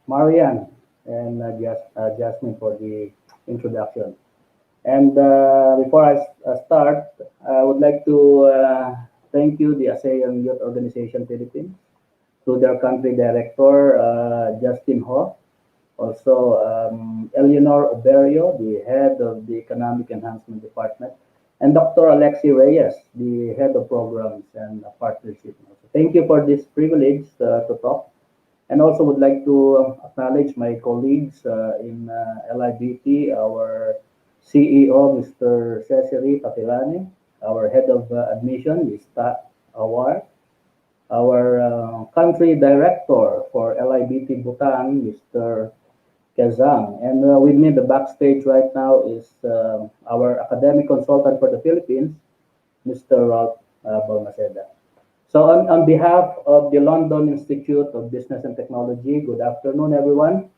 Marian and Jasmine for the introduction. And before I start, I would like to thank you, the ASEAN Youth Organization Philippines, to their country director, Justin Ho, also Eleanor Oberio, the head of the Economic Enhancement Department, and Dr. Alexi Reyes, the head of programs and partnership. Thank you for this privilege to talk. And also would like to acknowledge my colleagues in LIBT, our CEO, Mr. Cesare Papilani, our head of admission, Mr. Awar, our country director for LIBT Bhutan, Mr. Kazang. And with me in the backstage right now is our academic consultant for the Philippines, Mr. Ralph Balmaceda. So on behalf of the London Institute of Business and Technology, good afternoon, everyone.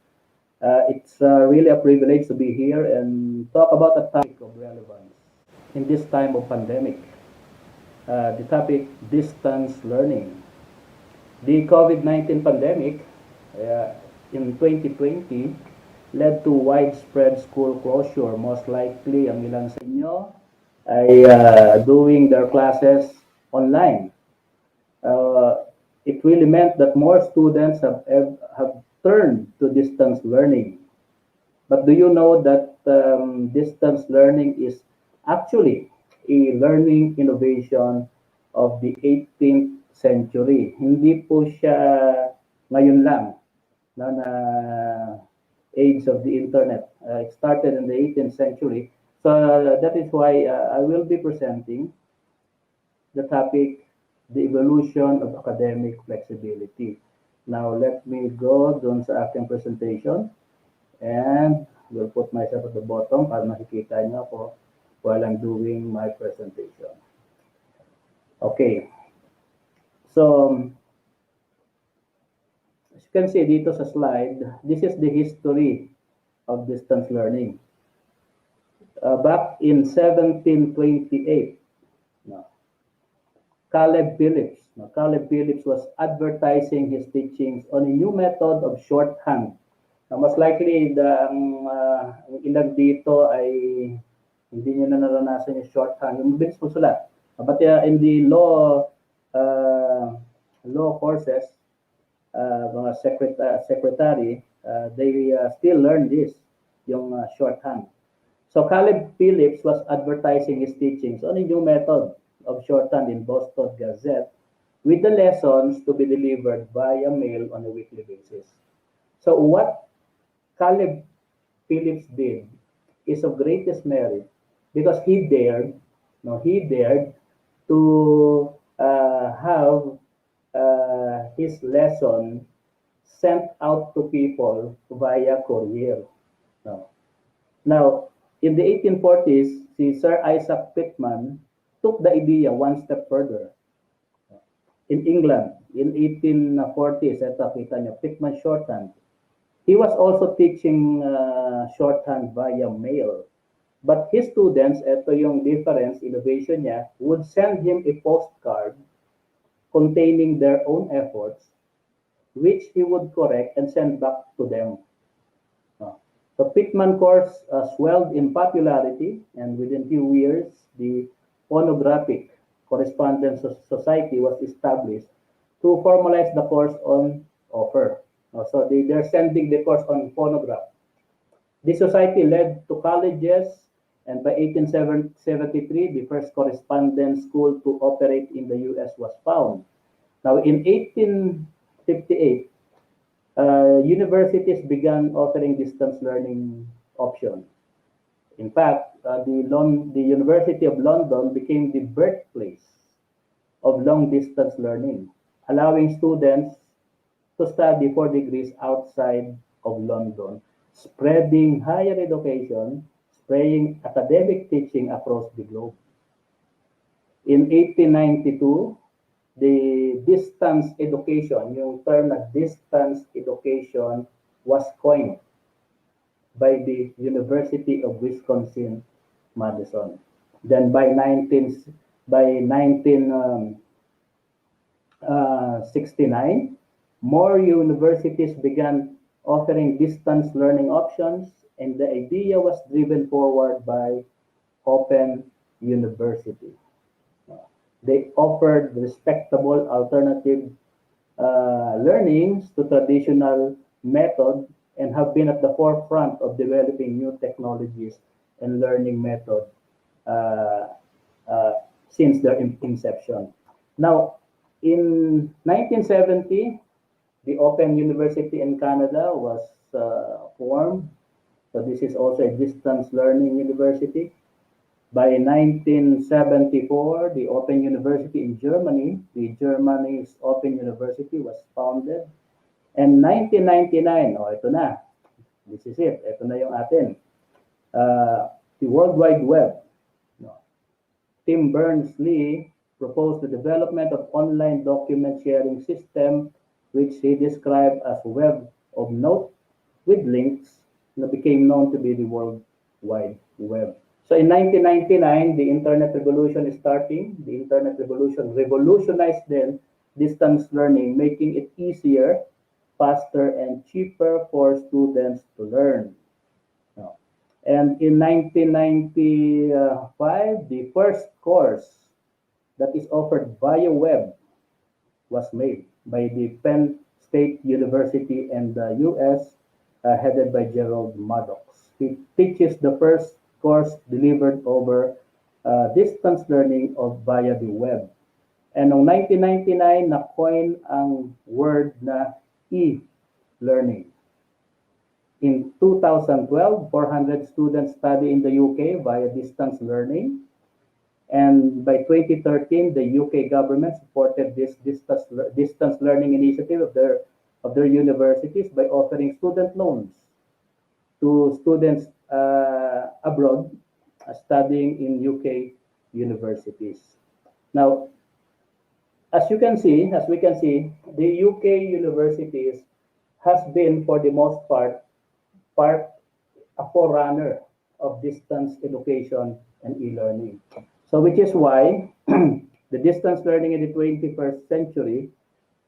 It's really a privilege to be here and talk about a topic of relevance in this time of pandemic. The topic, distance learning. The COVID-19 pandemic in 2020 led to widespread school closure. Most likely, ang ilan sa inyo ay doing their classes online. It really meant that more students have turned to distance learning. But do you know that distance learning is actually a learning innovation of the 18th century? Hindi po siya ngayon lang na age of the internet. It started in the 18th century. So that is why I will be presenting the topic, the evolution of academic flexibility. Now, let me go dun sa aking presentation and will put myself at the bottom para makikita niyo ako while I'm doing my presentation. Okay. So, as you can see dito sa slide, this is the history of distance learning. Back in 1728, Caleb Phillips. Caleb Phillips was advertising his teachings on a new method of shorthand. Mas likely, ang ilan dito ay hindi nyo na naranasan yung shorthand. Yung mabilis mo sulat. But in the law courses, mga secretary, they still learn this, yung shorthand. So Caleb Phillips was advertising his teachings on a new method of shorthand in Boston Gazette with the lessons to be delivered via mail on a weekly basis. So what Caleb Phillips did is of greatest merit because he dared to have his lesson sent out to people via courier. Now, in the 1840s, si Sir Isaac Pitman took the idea one step further. In England, in 1840s, ito kita niyo, Pitman shorthand. He was also teaching shorthand via mail. But his students, ito yung difference, innovation niya, would send him a postcard containing their own efforts, which he would correct and send back to them. The Pitman course swelled in popularity, and within few years, the Phonographic Correspondence Society was established to formalize the course on offer. So they're sending the course on phonograph. This society led to colleges, and by 1873, the first correspondence school to operate in the US was found. Now, in 1858, universities began offering distance learning option. In fact, the University of London became the birthplace of long-distance learning, allowing students to study 4 degrees outside of London, spreading higher education, spreading academic teaching across the globe. In 1892, the distance education, yung term na distance education was coined by the University of Wisconsin-Madison. Then by 1969, more universities began offering distance learning options, and the idea was driven forward by Open University. They offered respectable alternative learnings to traditional method and have been at the forefront of developing new technologies and learning method uh, uh, since their inception. Now, in 1970, the Open University in Canada was formed. So this is also a distance learning university. By 1974, the Open University in Germany, the Germany's Open University was founded. And 1999, oh, ito na. This is it. Ito na yung atin. The World Wide Web. No. Tim Berners-Lee proposed the development of online document sharing system, which he described as web of note with links, that became known to be the World Wide Web. So in 1999, the internet revolution is starting. The internet revolution revolutionized then distance learning, making it easier, faster, and cheaper for students to learn. No. And in 1995, the first course that is offered via web was made by the Penn State University in the US, headed by Gerald Maddox. He teaches the first course delivered over distance learning of via the web. And noong 1999, na-coin ang word na e-learning. In 2012, 400 students study in the UK via distance learning. And by 2013, the UK government supported this distance learning initiative of their universities by offering student loans to students abroad studying in UK universities. Now, as we can see, the UK universities has been, for the most part, a forerunner of distance education and e-learning. So which is why the distance learning in the 21st century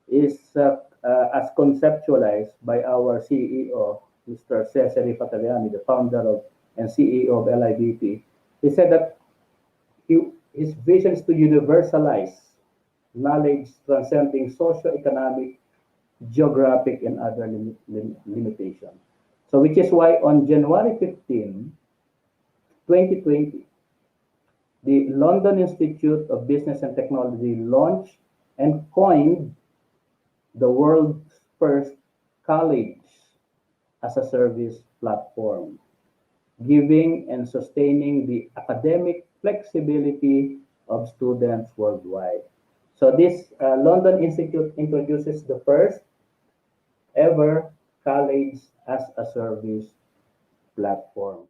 is as conceptualized by our CEO, Mr. Cesare Fataliani, the founder of and CEO of LIBT. He said that his vision is to universalize knowledge transcending socio-economic, geographic, and other limitations. So which is why on January 15, 2020, the London Institute of Business and Technology launched and coined the world's first college as a service platform, giving and sustaining the academic flexibility of students worldwide. So this London Institute introduces the first ever college as a service platform.